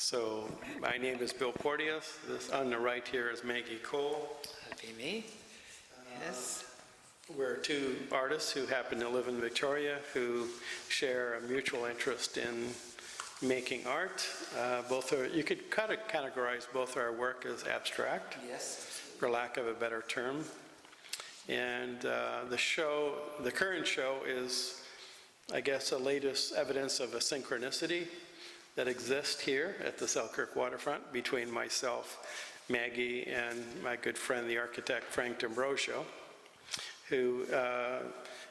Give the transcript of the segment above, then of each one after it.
So my name is Bill Porteous. This on the right here is Maggie Cole. That'd be me. Yes. We're two artists who happen to live in Victoria who share a mutual interest in making art. You could kind of categorize both our work as abstract, Yes. for lack of a better term. And the current show is, I guess, the latest evidence of a synchronicity that exists here at the Selkirk waterfront between myself, Maggie, and my good friend, the architect Frank D'Ambrosio, who,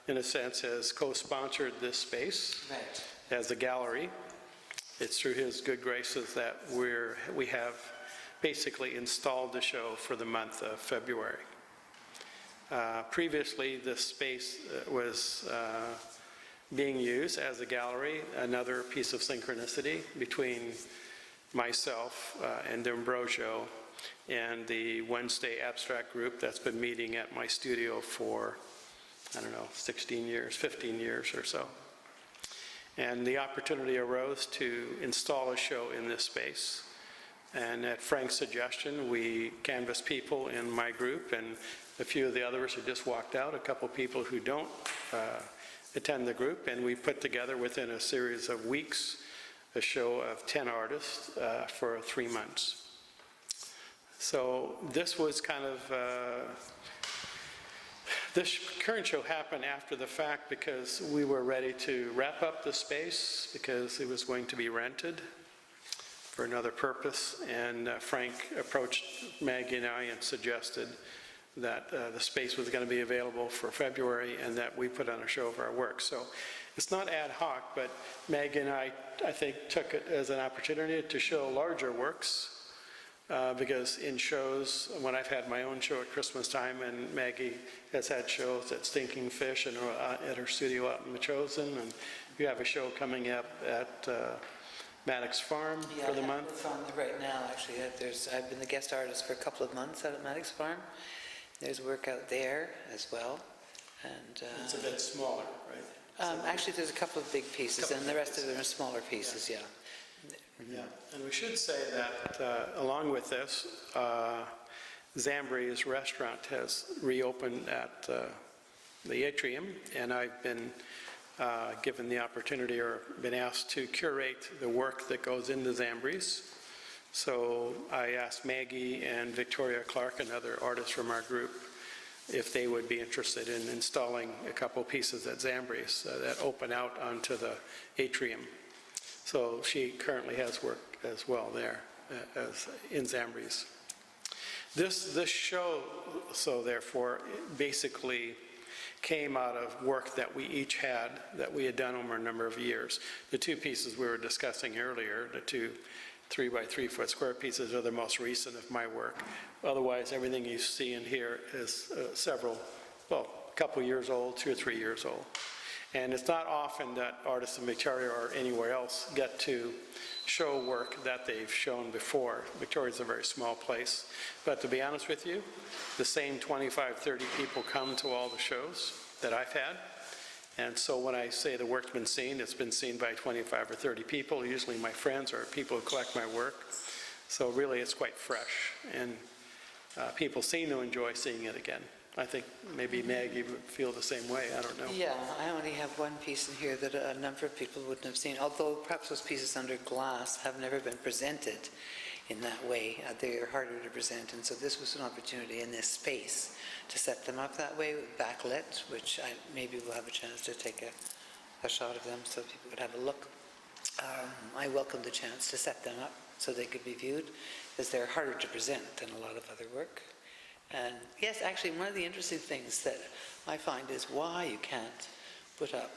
in a sense, has co-sponsored this space as a gallery. It's through his good graces that we have basically installed the show for the month of February. Previously, this space was being used as a gallery, another piece of synchronicity between myself and D'Ambrosio and the Wednesday abstract group that's been meeting at my studio for, 16 years, 15 years or so. And the opportunity arose to install a show in this space. And at Frank's suggestion, we canvassed people in my group and a few of the others who just walked out, a couple people who don't attend the group, and we put together within a series of weeks a show of 10 artists for 3 months. So this was kind of, this current show happened after the fact because we were ready to wrap up the space because it was going to be rented for another purpose, and Frank approached Maggie and I and suggested that the space was going to be available for February and that we put on a show of our work. So it's not ad hoc, but Maggie and I think, took it as an opportunity to show larger works because in shows, when I've had my own show at Christmas time, and Maggie has had shows at Stinking Fish and at her studio out in Machosen, and you have a show coming up at Maddox Farm for the month. Right now, actually, I've been the guest artist for a couple of months out at Maddox Farm. There's work out there as well, and it's a bit smaller, right? Actually, there's a couple of big pieces, and the rest of them are smaller pieces. Yeah. Yeah, and we should say that along with this, Zambries restaurant has reopened at the atrium, and I've been given the opportunity or been asked to curate the work that goes into Zambries. So I asked Maggie and Victoria Clark, another artist from our group, if they would be interested in installing a couple pieces at Zambries that open out onto the atrium. So she currently has work as well there as in Zambries. This show, so therefore, basically came out of work that we each had, that we had done over a number of years. The two pieces we were discussing earlier, the two 3 by 3 foot square pieces, are the most recent of my work. Otherwise, everything you see in here is a couple years old, 2 or 3 years old. And it's not often that artists in Victoria or anywhere else get to show work that they've shown before. Victoria's a very small place. But to be honest with you, the same 25, 30 people come to all the shows that I've had. And so when I say the work's been seen, it's been seen by 25 or 30 people, usually my friends or people who collect my work. So really it's quite fresh, and people seem to enjoy seeing it again. I think maybe Maggie would feel the same way, I don't know. Yeah, I only have one piece in here that a number of people wouldn't have seen, although perhaps those pieces under glass have never been presented in that way. They are harder to present, and so this was an opportunity in this space to set them up that way with backlit, which maybe we'll have a chance to take a shot of them so people could have a look. I welcome the chance to set them up so they could be viewed, because they're harder to present than a lot of other work. And yes, actually, one of the interesting things that I find is why you can't put up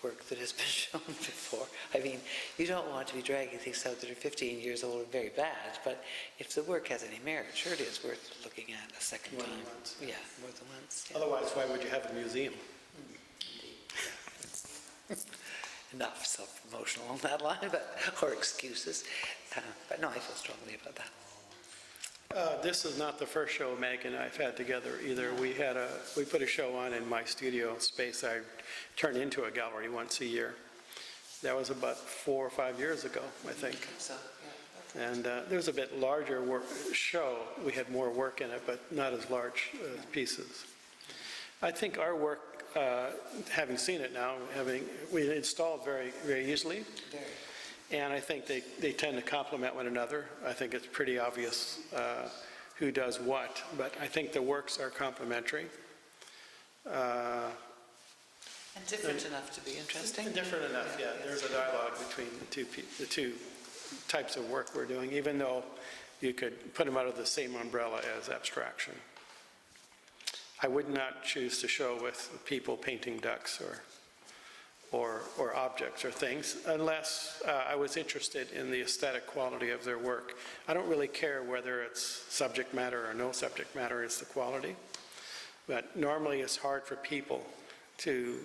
work that has been shown before. I mean, you don't want to be dragging things out that are 15 years old and very bad, but if the work has any merit, surely it's worth looking at a second time. More than once. Yeah, more than once. Yeah. Otherwise, why would you have a museum? Enough self-promotional on that line, or excuses. But no, I feel strongly about that. This is not the first show Meg and I have had together either. We put a show on in my studio space I turned into a gallery once a year. That was about 4 or 5 years ago, I think. So, And there's a bit larger show. We had more work in it, but not as large pieces. I think our work, having seen it now, we installed very, very easily. And I think they tend to complement one another. I think it's pretty obvious who does what, but I think the works are complementary. And different enough to be interesting. Different enough, yeah. There's a dialogue between the two types of work we're doing, even though you could put them out of the same umbrella as abstraction. I would not choose to show with people painting ducks or objects or things unless I was interested in the aesthetic quality of their work. I don't really care whether it's subject matter or no subject matter, it's the quality. But normally it's hard for people to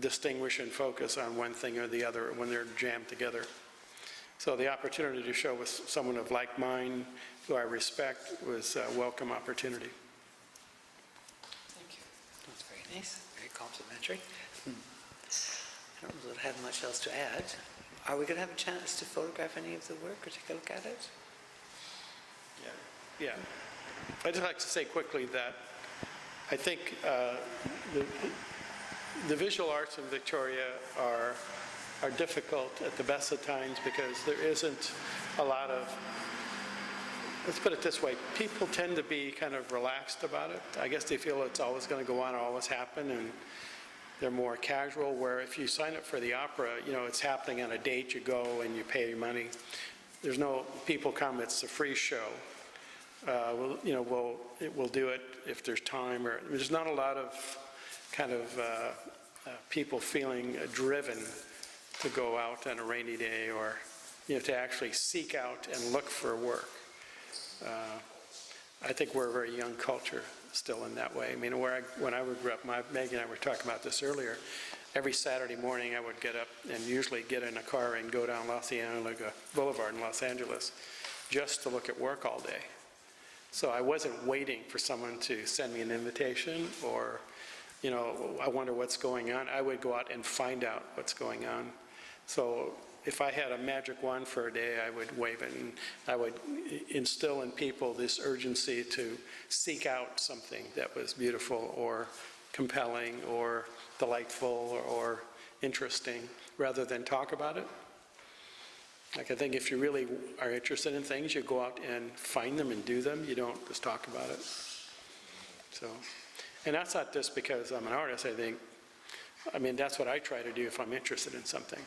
distinguish and focus on one thing or the other when they're jammed together. So the opportunity to show with someone of like mind, who I respect, was a welcome opportunity. Thank you. That's very nice, very complimentary. I don't know that I have much else to add. Are we going to have a chance to photograph any of the work or take a look at it? Yeah. I'd just like to say quickly that I think the visual arts in Victoria are difficult at the best of times because there isn't a lot of, let's put it this way, people tend to be kind of relaxed about it. I guess they feel it's always going to go on, always happen, and they're more casual, where if you sign up for the opera, it's happening on a date, you go and you pay money. There's no, people come, it's a free show. We'll do it if there's time, or there's not a lot of kind of people feeling driven to go out on a rainy day or, to actually seek out and look for work. I think we're a very young culture still in that way. I mean, when I grew up, Maggie and I were talking about this earlier, every Saturday morning I would get up and usually get in a car and go down La Cienega Boulevard in Los Angeles just to look at work all day. So I wasn't waiting for someone to send me an invitation or, I wonder what's going on. I would go out and find out what's going on. So if I had a magic wand for a day, I would wave it, and I would instill in people this urgency to seek out something that was beautiful or compelling or delightful or interesting, rather than talk about it. Like, I think if you really are interested in things, you go out and find them and do them. You don't just talk about it. So, and that's not just because I'm an artist. I mean, that's what I try to do if I'm interested in something.